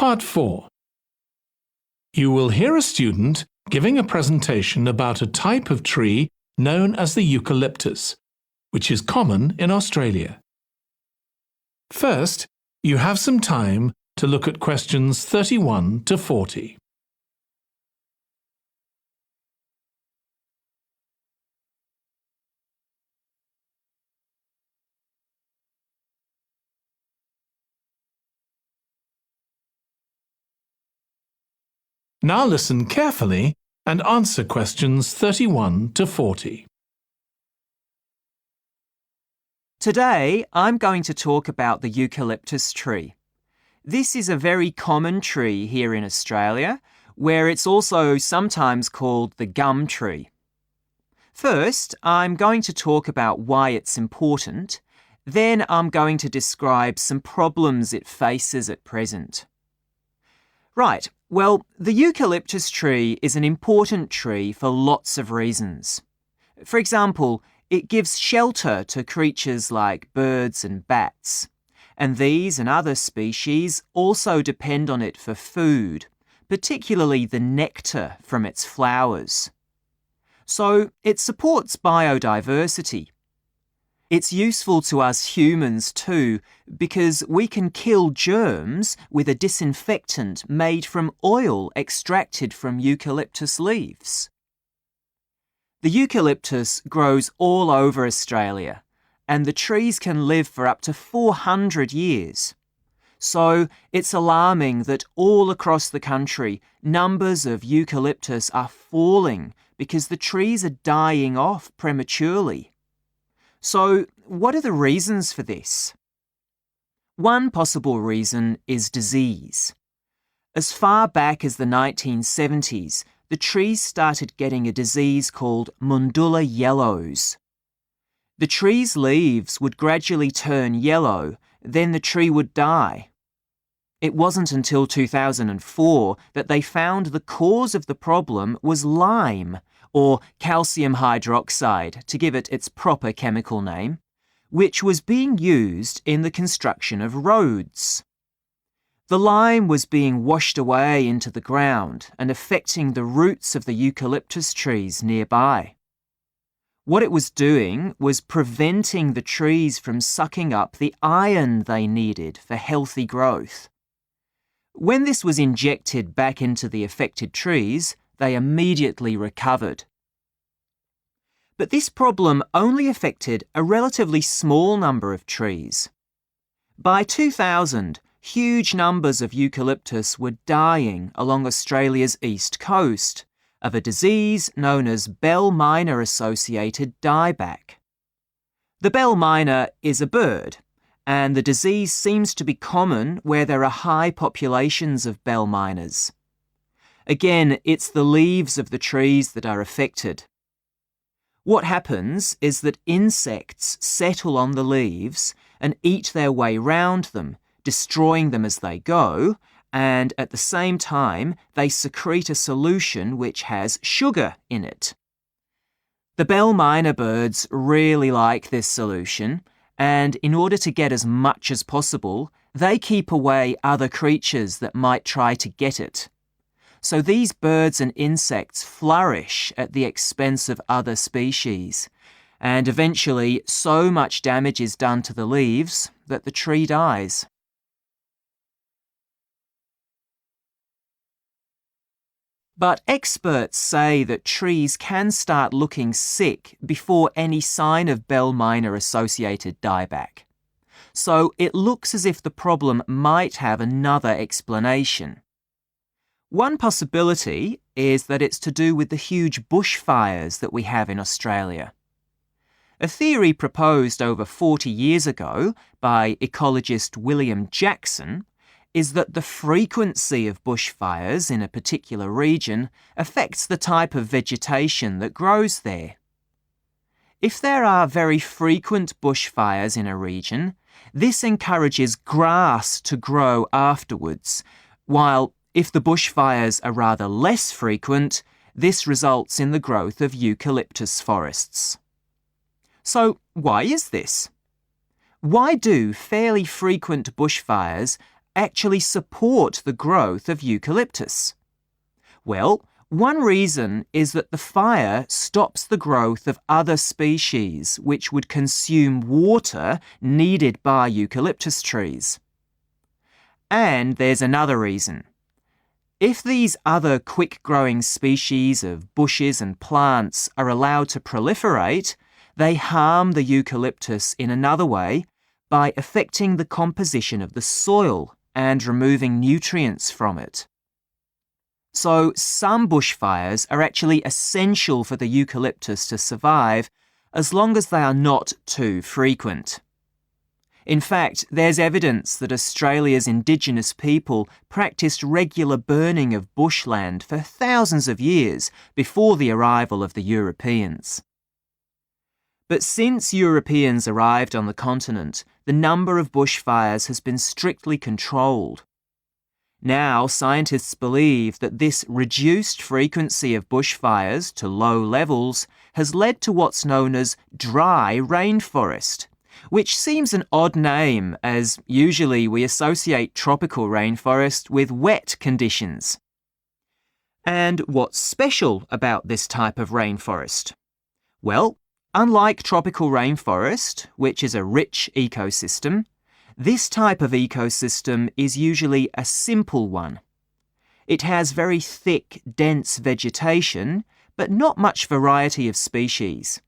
Part 4. You will hear a student giving a presentation about a type of tree known as the eucalyptus, which is common in Australia. First, you have some time to look at questions 31 to 40. Now listen carefully and answer questions 31 to 40. Today, I'm going to talk about the eucalyptus tree. This is a very common tree here in Australia, where it's also sometimes called the gum tree. First, I'm going to talk about why it's important. Then I'm going to describe some problems it faces at present. Right, well, the eucalyptus tree is an important tree for lots of reasons. For example, it gives shelter to creatures like birds and bats, and these and other species also depend on it for food, particularly the nectar from its flowers. So it supports biodiversity. It's useful to us humans too, because we can kill germs with a disinfectant made from oil extracted from eucalyptus leaves. The eucalyptus grows all over Australia, and the trees can live for up to 400 years. So it's alarming that all across the country, numbers of eucalyptus are falling because the trees are dying off prematurely. So, what are the reasons for this? One possible reason is disease. As far back as the 1970s, the trees started getting a disease called Mundula yellows. The tree's leaves would gradually turn yellow, then the tree would die. It wasn't until 2004 that they found the cause of the problem was lime, or calcium hydroxide, to give it its proper chemical name, which was being used in the construction of roads. The lime was being washed away into the ground and affecting the roots of the eucalyptus trees nearby. What it was doing was preventing the trees from sucking up the iron they needed for healthy growth. When this was injected back into the affected trees, they immediately recovered. But this problem only affected a relatively small number of trees. By 2000, huge numbers of eucalyptus were dying along Australia's east coast of a disease known as bell miner-associated dieback. The bell miner is a bird, and the disease seems to be common where there are high populations of bell miners. Again, it's the leaves of the trees that are affected. What happens is that insects settle on the leaves and eat their way round them, destroying them as they go, and at the same time they secrete a solution which has sugar in it. The bell miner birds really like this solution, and in order to get as much as possible, they keep away other creatures that might try to get it. So these birds and insects flourish at the expense of other species, and eventually so much damage is done to the leaves that the tree dies. But experts say that trees can start looking sick before any sign of bell miner-associated dieback. So it looks as if the problem might have another explanation. One possibility is that it's to do with the huge bushfires that we have in Australia. A theory proposed over 40 years ago by ecologist William Jackson is that the frequency of bushfires in a particular region affects the type of vegetation that grows there. If there are very frequent bushfires in a region, this encourages grass to grow afterwards, while if the bushfires are rather less frequent, this results in the growth of eucalyptus forests. So, why is this? Why do fairly frequent bushfires actually support the growth of eucalyptus? Well, one reason is that the fire stops the growth of other species which would consume water needed by eucalyptus trees. And there's another reason. If these other quick-growing species of bushes and plants are allowed to proliferate, they harm the eucalyptus in another way by affecting the composition of the soil and removing nutrients from it. So some bushfires are actually essential for the eucalyptus to survive as long as they are not too frequent. In fact, there's evidence that Australia's Indigenous people practiced regular burning of bushland for thousands of years before the arrival of the Europeans. But since Europeans arrived on the continent, the number of bushfires has been strictly controlled. Now, scientists believe that this reduced frequency of bushfires to low levels has led to what's known as dry rainforest, which seems an odd name as usually we associate tropical rainforest with wet conditions. And what's special about this type of rainforest? Well, unlike tropical rainforest, which is a rich ecosystem, this type of ecosystem is usually a simple one. It has very thick, dense vegetation, but not much variety of species.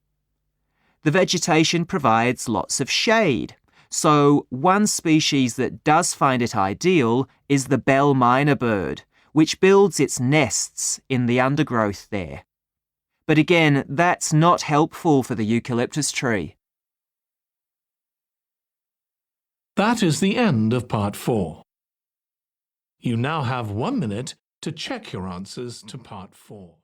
The vegetation provides lots of shade, so one species that does find it ideal is the bell myna bird, which builds its nests in the undergrowth there. But again, that's not helpful for the eucalyptus tree. That is the end of part 4. You now have 1 minute to check your answers to part 4.